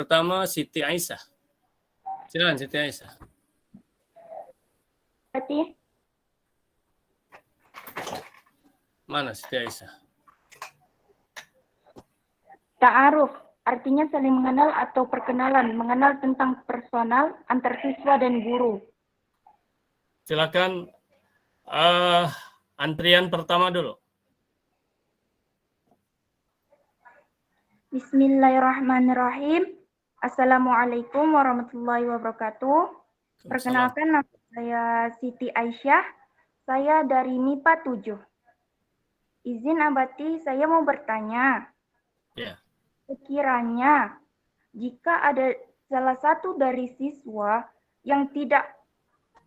Pertama Siti Aisyah. Silakan Siti Aisyah. Berarti Mana Siti Aisyah? ta'aruf artinya saling mengenal atau perkenalan, mengenal tentang personal antar siswa dan guru. Silakan antrian pertama dulu. Bismillahirrahmanirrahim. Assalamualaikum warahmatullahi wabarakatuh. Perkenalkan, nama saya Siti Aisyah. Saya dari MIPA 7. Izin Abati, saya mau bertanya. Ya. Sekiranya jika ada salah satu dari siswa yang tidak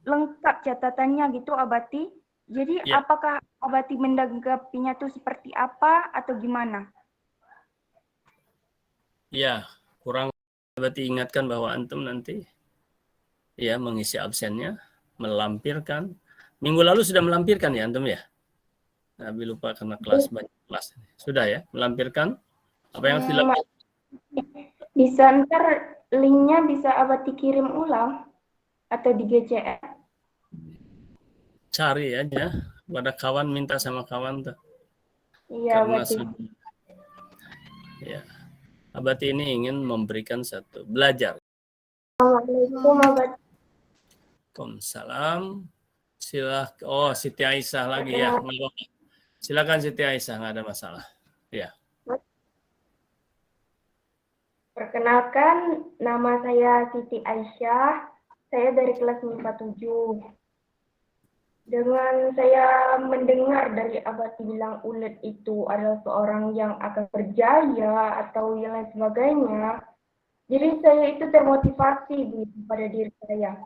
lengkap catatannya gitu Abati, jadi Ya. apakah Abati menanggapinya itu seperti apa atau gimana? Ya, kurang berarti ingatkan bahwa antum nanti ya mengisi absennya, melampirkan. Minggu lalu sudah melampirkan ya antum ya? Tapi lupa karena kelas banyak kelas. Sudah ya, melampirkan apa yang harus dilakukan? Bisa ntar linknya bisa Abati kirim ulang atau di GCS. Cari aja pada kawan, minta sama kawan tuh. Iya, Karena Abati. sudah ya. Abati ini ingin memberikan satu belajar. Assalamualaikum Abati. Waalaikumsalam. Siti Aisyah lagi ya. Silakan Siti Aisyah, nggak ada masalah. Ya. Perkenalkan, nama saya Siti Aisyah. Saya dari kelas MIPA 7. Dengan saya mendengar dari Abati bilang Ulet itu adalah seorang yang akan berjaya atau yang lain sebagainya, jadi saya itu termotivasi pada diri saya.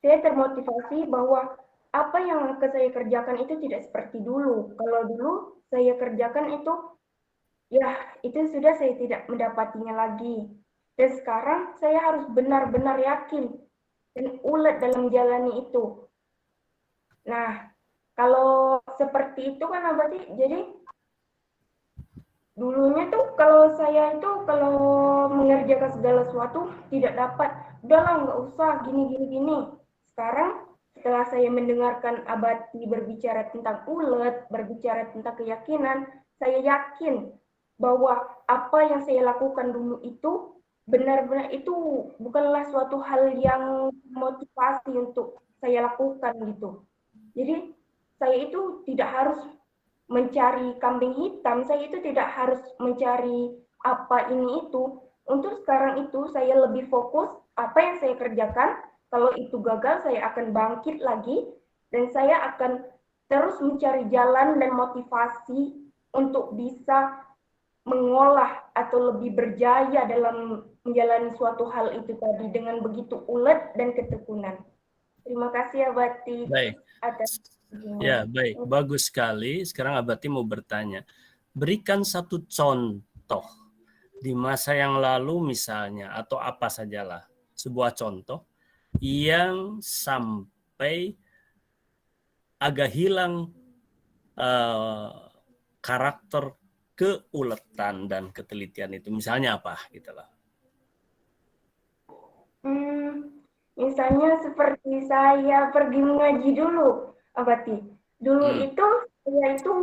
Saya termotivasi bahwa apa yang akan saya kerjakan itu tidak seperti dulu. Kalau dulu saya kerjakan itu, ya itu sudah saya tidak mendapatinya lagi. Dan sekarang saya harus benar-benar yakin dan ulet dalam menjalani itu. Nah, kalau seperti itu kan berarti jadi dulunya tuh kalau saya itu kalau mengerjakan segala sesuatu tidak dapat, udahlah nggak usah gini. Sekarang setelah saya mendengarkan Abati berbicara tentang ulet, berbicara tentang keyakinan, saya yakin bahwa apa yang saya lakukan dulu itu benar-benar itu bukanlah suatu hal yang motivasi untuk saya lakukan gitu. Jadi saya itu tidak harus mencari kambing hitam, saya itu tidak harus mencari apa ini itu. Untuk sekarang itu saya lebih fokus apa yang saya kerjakan. Kalau itu gagal, saya akan bangkit lagi dan saya akan terus mencari jalan dan motivasi untuk bisa mengolah atau lebih berjaya dalam menjalani suatu hal itu tadi dengan begitu ulet dan ketekunan. Terima kasih Abati Baik. atas Ya, baik. Bagus sekali. Sekarang Abati mau bertanya. Berikan satu contoh di masa yang lalu misalnya, atau apa sajalah, sebuah contoh yang sampai agak hilang karakter keuletan dan ketelitian itu. Misalnya apa gitu lah. Misalnya seperti saya pergi mengaji dulu, Abati. Dulu itu saya itu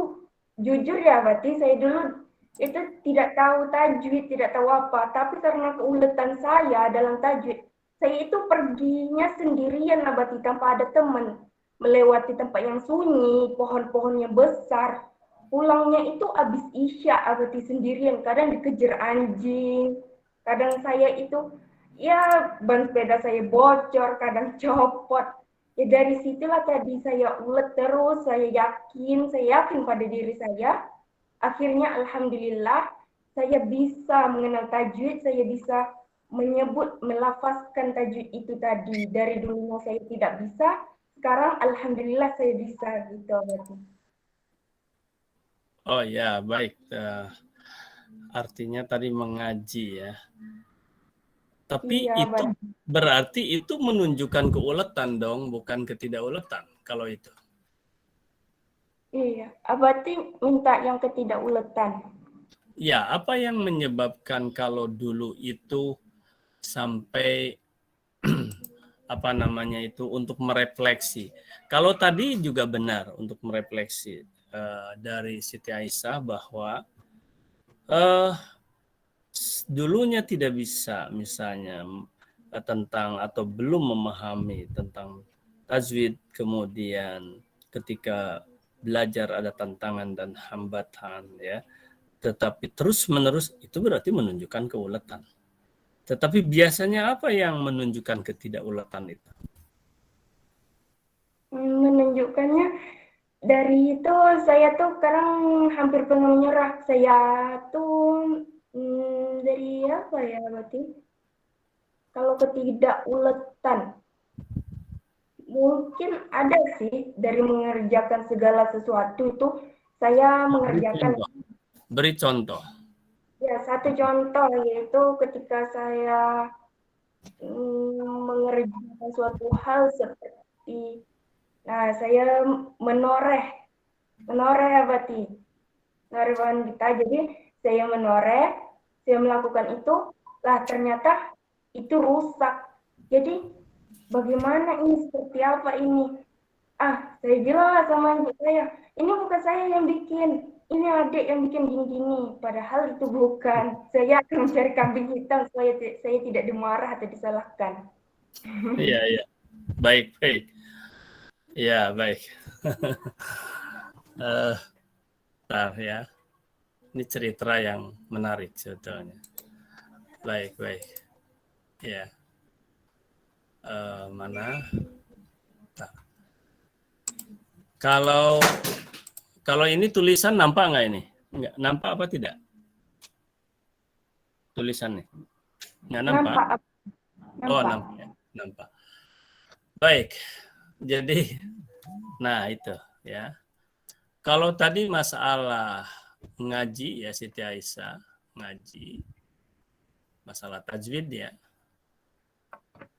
jujur ya, Abati, saya dulu itu tidak tahu tajwid, tidak tahu apa, tapi karena keuletan saya dalam tajwid, saya itu perginya sendirian, Abati, tanpa ada teman, melewati tempat yang sunyi, pohon-pohon yang besar. Pulangnya itu habis isya, Abati, sendirian, kadang dikejar anjing, kadang saya itu ya ban sepeda saya bocor, kadang copot. Ya dari situlah tadi saya ulet terus, saya yakin pada diri saya. Akhirnya alhamdulillah saya bisa mengenal tajwid, saya bisa menyebut, melafazkan tajwid itu tadi. Dari dulunya saya tidak bisa, sekarang alhamdulillah saya bisa gitu. Oh ya, baik. Artinya tadi mengaji ya. Tapi Iya, itu berarti itu menunjukkan keuletan dong, bukan ketidakuletan kalau itu. Iya, Abati minta yang ketidakuletan. Ya, apa yang menyebabkan kalau dulu itu sampai apa namanya itu untuk merefleksi. Kalau tadi juga benar untuk merefleksi dari Siti Aisyah bahwa dulunya tidak bisa misalnya tentang atau belum memahami tentang tajwid, kemudian ketika belajar ada tantangan dan hambatan ya, tetapi terus-menerus itu berarti menunjukkan keuletan. Tetapi biasanya apa yang menunjukkan ketidakuletan itu? Menunjukkannya dari itu saya tuh sekarang hampir pernah menyerah. Saya tuh dari apa ya berarti? Kalau ketidakuletan, mungkin ada sih dari mengerjakan segala sesuatu itu saya mengerjakan. Beri contoh. Ya, satu contoh yaitu ketika saya mengerjakan suatu hal seperti, nah saya menoreh berarti menoreh wanita. Jadi saya menoreh, saya melakukan itu, lah ternyata itu rusak. Jadi bagaimana ini, seperti apa ini? Saya bilang lah sama ibu saya, ini bukan saya yang bikin, ini adik yang bikin gini-gini. Padahal itu bukan. Saya akan mencari kambing hitam supaya saya tidak dimarah atau disalahkan. Iya, iya. Baik, baik. Iya, baik. Bentar ya. Ini cerita yang menarik sebetulnya. Baik, baik. Ya. Mana? Bentar. Kalau ini tulisan nampak nggak ini? Nggak nampak apa tidak? Tulisannya nggak nampak? Nampak. Oh, nampak. Nampak. Baik. Jadi, nah itu ya. Kalau tadi masalah ngaji ya Siti Aisyah, ngaji masalah tajwid ya.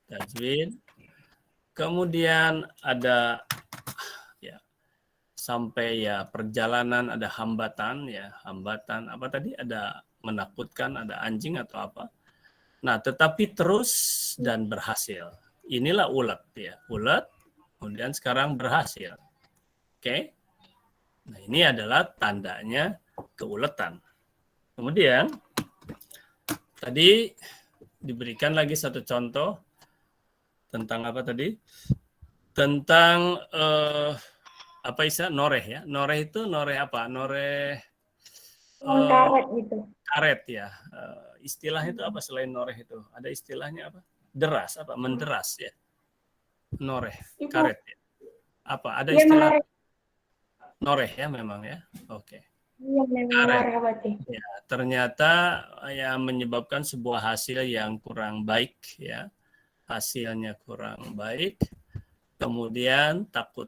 Tajwid. Kemudian ada ya sampai ya perjalanan ada hambatan ya, hambatan apa tadi, ada menakutkan, ada anjing atau apa. Nah, tetapi terus dan berhasil. Inilah ulet ya, ulet kemudian sekarang berhasil. Oke. Nah, ini adalah tandanya keuletan. Kemudian tadi diberikan lagi satu contoh tentang apa tadi? Tentang apa istilah noreh ya? Noreh itu noreh apa? Noreh karet gitu. Karet ya. Istilah itu apa selain noreh itu? Ada istilahnya apa? Deras apa? Menderas ya. Noreh, Itu karet ya. Apa? Ada ya istilah menarik. noreh ya memang ya. Oke. Iya, memang Karet. marah berarti. Ya, ternyata yang menyebabkan sebuah hasil yang kurang baik ya. Hasilnya kurang baik. Kemudian takut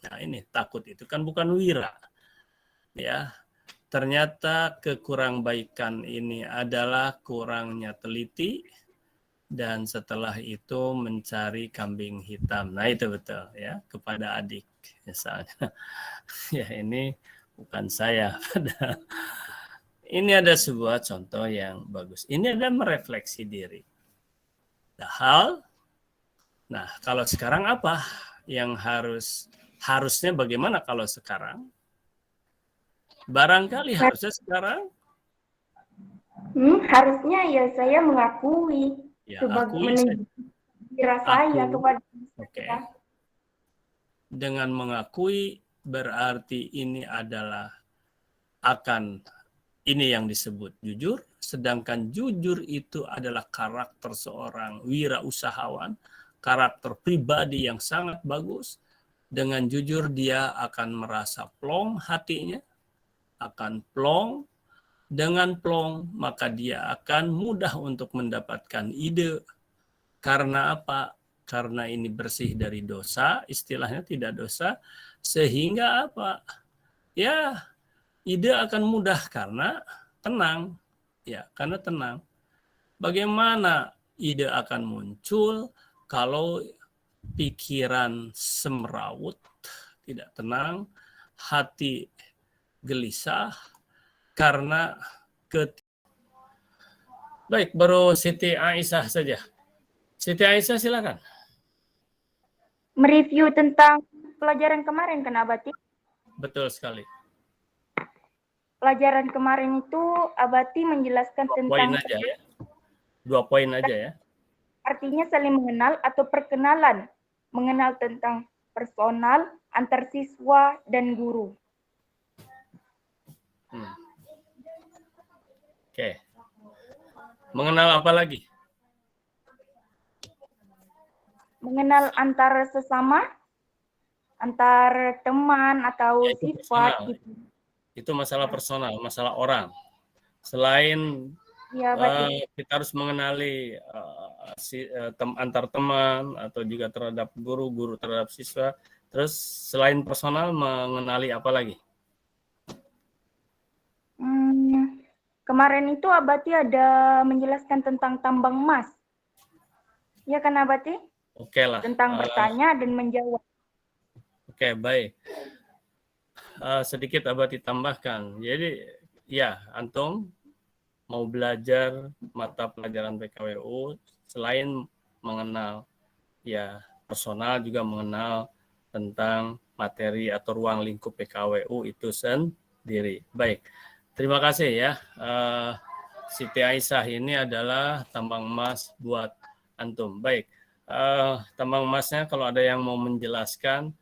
nah ini takut itu kan bukan wira. Ya. Ternyata kekurang-baikan ini adalah kurangnya teliti dan setelah itu mencari kambing hitam. Nah, itu betul ya, kepada adik misalnya. Ya, ini bukan saya. Ini ada sebuah contoh yang bagus. Ini ada merefleksi diri. Nah, kalau sekarang apa yang harusnya bagaimana kalau sekarang? Barangkali harusnya sekarang Harusnya ya saya mengakui ya sebagai akui saja. diri saya kepada Oke. Dengan mengakui berarti ini adalah ini yang disebut jujur, sedangkan jujur itu adalah karakter seorang wirausahawan, karakter pribadi yang sangat bagus. Dengan jujur dia akan merasa plong hatinya, akan plong. Dengan plong maka dia akan mudah untuk mendapatkan ide. Karena apa? Karena ini bersih dari dosa, istilahnya tidak dosa, sehingga apa? Ya, ide akan mudah karena tenang. Ya, karena tenang. Bagaimana ide akan muncul kalau pikiran semrawut, tidak tenang, hati gelisah karena Baik, baru Siti Aisyah saja. Siti Aisyah silakan. Mereview tentang pelajaran kemarin kan Abati? Betul sekali. Pelajaran kemarin itu Abati menjelaskan 2 poin tentang aja ya. 2 poin aja ya. artinya saling mengenal atau perkenalan, mengenal tentang personal, antar siswa, dan guru. Oke. Mengenal apa lagi? Mengenal antar sesama, antar teman atau Ya, itu sifat. personal. Itu masalah personal, masalah orang. Selain Ya, kita harus mengenali antar teman atau juga terhadap guru terhadap siswa. Terus selain personal mengenali apa lagi? Kemarin itu Abati ada menjelaskan tentang tambang emas. Ya kan Abati? Oke lah. Tentang bertanya dan menjawab. Oke, baik. Sedikit Abati tambahkan. Jadi ya, antum mau belajar mata pelajaran PKWU selain mengenal ya personal juga mengenal tentang materi atau ruang lingkup PKWU itu sendiri. Baik. Terima kasih ya. Siti Aisyah ini adalah tambang emas buat antum. Baik. Tambang emasnya kalau ada yang mau menjelaskan